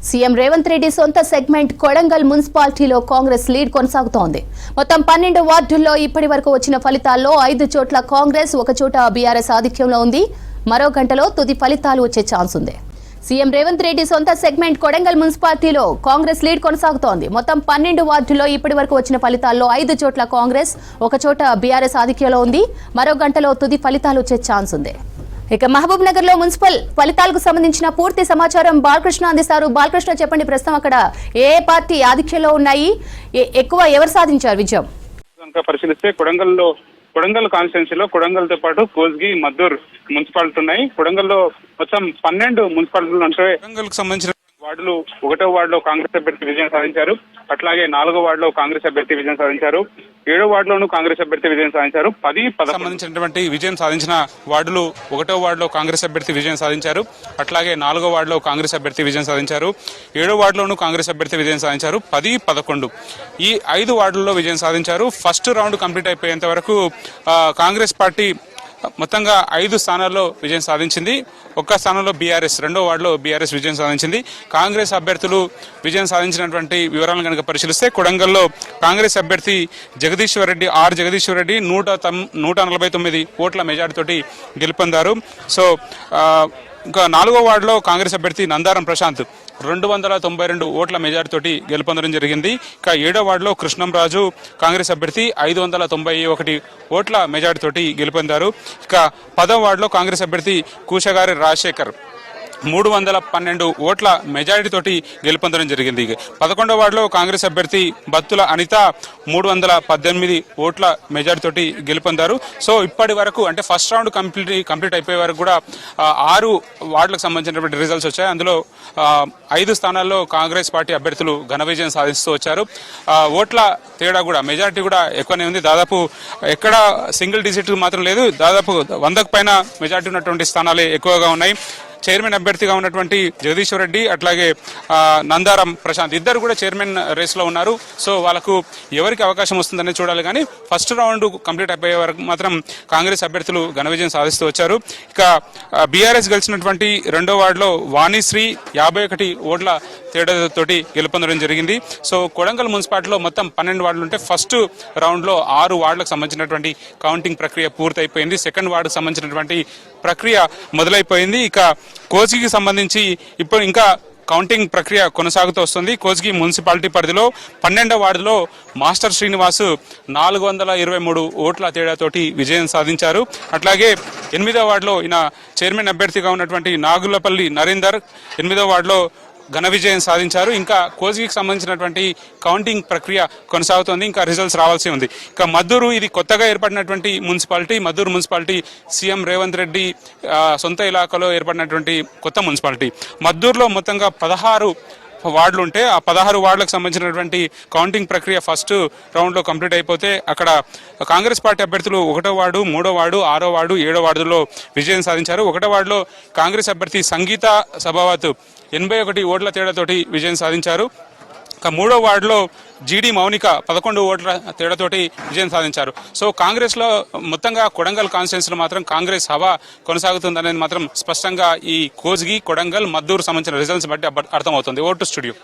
CM Revanth Reddy సొంత segment Kodangal మున్సిపాలిటీలో Congress lead కొనసాగుతోంది. మొత్తం 12 వార్డుల్లో ఇప్పటి వరకు వచ్చిన ఫలితాల్లో 5 చోట్ల కాంగ్రెస్, 1 చోట బీఆర్ఎస్ ఆధిక్యంలో ఉంది. మరో గంటలో తుది ఫలితాలు వచ్చే ఛాన్స్ ఉంది. సీఎం రేవంత్ రెడ్డి సొంత సెగ్మెంట్ కొడంగల్ మున్సిపాలిటీలో కాంగ్రెస్ లీడ్ కొనసాగుతోంది. మొత్తం 12 వార్డుల్లో ఇప్పటి వరకు వచ్చిన ఫలితాల్లో 5 చోట్ల కాంగ్రెస్, 1 చోట బీఆర్ఎస్ ఆధిక్యంలో ఉంది. మరో గంటలో తుది ఫలితాలు వచ్చే ఛాన్స్ ఉంది. ఇక మహబూబ్ నగర్ లో మున్సిపల్ ఫలితాలకు సంబంధించిన పూర్తి సమాచారం బాలకృష్ణ అందిస్తారు. బాలకృష్ణ, చెప్పండి, ప్రస్తుతం అక్కడ ఏ పార్టీ ఆధిక్యంలో ఉన్నాయి, ఎక్కువ ఎవరు సాధించారు విజయం? పరిశీలిస్తే కొడంగల్ కాన్స్టిట్యున్సీలో కొడంగల్తో పాటు కోస్గి, మద్దూర్ మున్సిపాలిటీ ఉన్నాయి. కొడంగల్లో మొత్తం 12 మున్సిపాలిటీలు ఉంటాయి. కొడంగల్కి సంబంధించిన వార్డులు 1వ వార్డులో కాంగ్రెస్ అభ్యర్థి విజయం సాధించారు. అట్లాగే 4వ వార్డులో కాంగ్రెస్ అభ్యర్థి విజయం సాధించారు. 7వ వార్డులోనూ కాంగ్రెస్ అభ్యర్థి విజయం సాధించారు. 10 సంబంధించినటువంటి విజయం సాధించిన వార్డులు 1వ వార్డులో కాంగ్రెస్ అభ్యర్థి విజయం సాధించారు. అట్లాగే 4వ వార్డులో కాంగ్రెస్ అభ్యర్థి విజయం సాధించారు. 7వ వార్డులోనూ కాంగ్రెస్ అభ్యర్థి విజయం సాధించారు. 10, 11 ఈ 5 వార్డుల్లో విజయం సాధించారు. ఫస్ట్ రౌండ్ కంప్లీట్ అయిపోయేంత వరకు కాంగ్రెస్ పార్టీ మొత్తంగా 5 స్థానాల్లో విజయం సాధించింది. 1 స్థానంలో బీఆర్ఎస్, 2వ వార్డులో బీఆర్ఎస్ విజయం సాధించింది. కాంగ్రెస్ అభ్యర్థులు విజయం సాధించినటువంటి వివరాలను కనుక పరిశీలిస్తే కొడంగల్లో కాంగ్రెస్ అభ్యర్థి జగదీశ్వర్ రెడ్డి 149 ఓట్ల మెజారిటీతోటి గెలుపొందారు. సో ఇంకా 4వ వార్డులో కాంగ్రెస్ అభ్యర్థి నందారం ప్రశాంత్ 292 ఓట్ల మెజారిటీతోటి గెలుపొందడం జరిగింది. ఇక 7వ వార్డులో కృష్ణంరాజు కాంగ్రెస్ అభ్యర్థి 591 ఓట్ల మెజారిటీతోటి గెలుపొందారు. ఇక 10వ వార్డులో కాంగ్రెస్ అభ్యర్థి కూషగారి రాజశేఖర్ 312 ఓట్ల మెజారిటీతోటి గెలుపొందడం జరిగింది. 11వ వార్డులో కాంగ్రెస్ అభ్యర్థి బత్తుల అనిత 318 ఓట్ల మెజారిటీతోటి గెలుపొందారు. సో ఇప్పటి వరకు అంటే ఫస్ట్ రౌండ్ కంప్లీట్ అయిపోయే వరకు కూడా 6 వార్డులకు సంబంధించినటువంటి రిజల్ట్స్ వచ్చాయి. అందులో 5 స్థానాల్లో కాంగ్రెస్ పార్టీ అభ్యర్థులు ఘన విజయం సాధిస్తూ వచ్చారు. ఓట్ల తేడా కూడా మెజారిటీ కూడా ఎక్కువనే ఉంది. దాదాపు ఎక్కడ సింగిల్ డిజిట్ మాత్రం లేదు. దాదాపు 100కు పైన మెజారిటీ ఉన్నటువంటి స్థానాలే ఎక్కువగా ఉన్నాయి. చైర్మన్ అభ్యర్థిగా ఉన్నటువంటి జగదీశ్వర్ రెడ్డి అట్లాగే నందారం ప్రశాంత్ ఇద్దరు కూడా చైర్మన్ రేస్లో ఉన్నారు. సో వాళ్ళకు ఎవరికి అవకాశం వస్తుందని చూడాలి. కానీ ఫస్ట్ రౌండ్ కంప్లీట్ అయిపోయే వరకు మాత్రం కాంగ్రెస్ అభ్యర్థులు ఘన విజయం సాధిస్తూ వచ్చారు. ఇక బీఆర్ఎస్ గెలిచినటువంటి 2వ వార్డులో వాణిశ్రీ 51 ఓట్ల తేడాతోటి గెలుపొందడం జరిగింది. సో కొడంగల్ మున్సిపాలిటీలో మొత్తం 12 వార్డులు ఉంటే ఫస్ట్ రౌండ్లో 6 వార్డులకు సంబంధించినటువంటి కౌంటింగ్ ప్రక్రియ పూర్తయిపోయింది. సెకండ్ వార్డుకు సంబంధించినటువంటి ప్రక్రియ మొదలైపోయింది. ఇక కోసికి సంబంధించి ఇప్పుడు ఇంకా కౌంటింగ్ ప్రక్రియ కొనసాగుతూ వస్తుంది. కోసిగి మున్సిపాలిటీ పరిధిలో 12వ వార్డులో మాస్టర్ శ్రీనివాస్ 423 ఓట్ల తేడాతోటి విజయం సాధించారు. అట్లాగే 8వ వార్డులో ఈయన చైర్మన్ అభ్యర్థిగా ఉన్నటువంటి నాగులపల్లి నరేందర్ 8వ వార్డులో ఘన విజయం సాధించారు. ఇంకా కోసిగికి సంబంధించినటువంటి కౌంటింగ్ ప్రక్రియ కొనసాగుతోంది. ఇంకా రిజల్ట్స్ రావాల్సి ఉంది. ఇక మద్దూరు, ఇది కొత్తగా ఏర్పడినటువంటి municipality. Madduru municipality CM Revanth Reddy సొంత ఇలాకాలో ఏర్పడినటువంటి కొత్త మున్సిపాలిటీ. మద్దూరులో మొత్తంగా 16 వార్డులు ఉంటే ఆ 16 వార్డులకు సంబంధించినటువంటి కౌంటింగ్ ప్రక్రియ ఫస్ట్ రౌండ్లో కంప్లీట్ అయిపోతే అక్కడ కాంగ్రెస్ పార్టీ అభ్యర్థులు 1వ వార్డు, 3వ వార్డు, 6వ వార్డు, 7వ వార్డులో విజయం సాధించారు. 1వ వార్డులో కాంగ్రెస్ అభ్యర్థి సంగీత సభావత్ 81 ఓట్ల తేడాతోటి విజయం సాధించారు. ఇక 3వ వార్డులో జీడి మౌనిక 11 ఓట్ల తేడాతోటి విజయం సాధించారు. సో కాంగ్రెస్లో మొత్తంగా కొడంగల్ కాన్స్టిట్యున్సీలో మాత్రం కాంగ్రెస్ హవా కొనసాగుతుందనేది మాత్రం స్పష్టంగా ఈ కోస్గి, కొడంగల్, మద్దూరు సంబంధించిన రిజల్ట్స్ బట్టి అర్థమవుతుంది. Vote studio.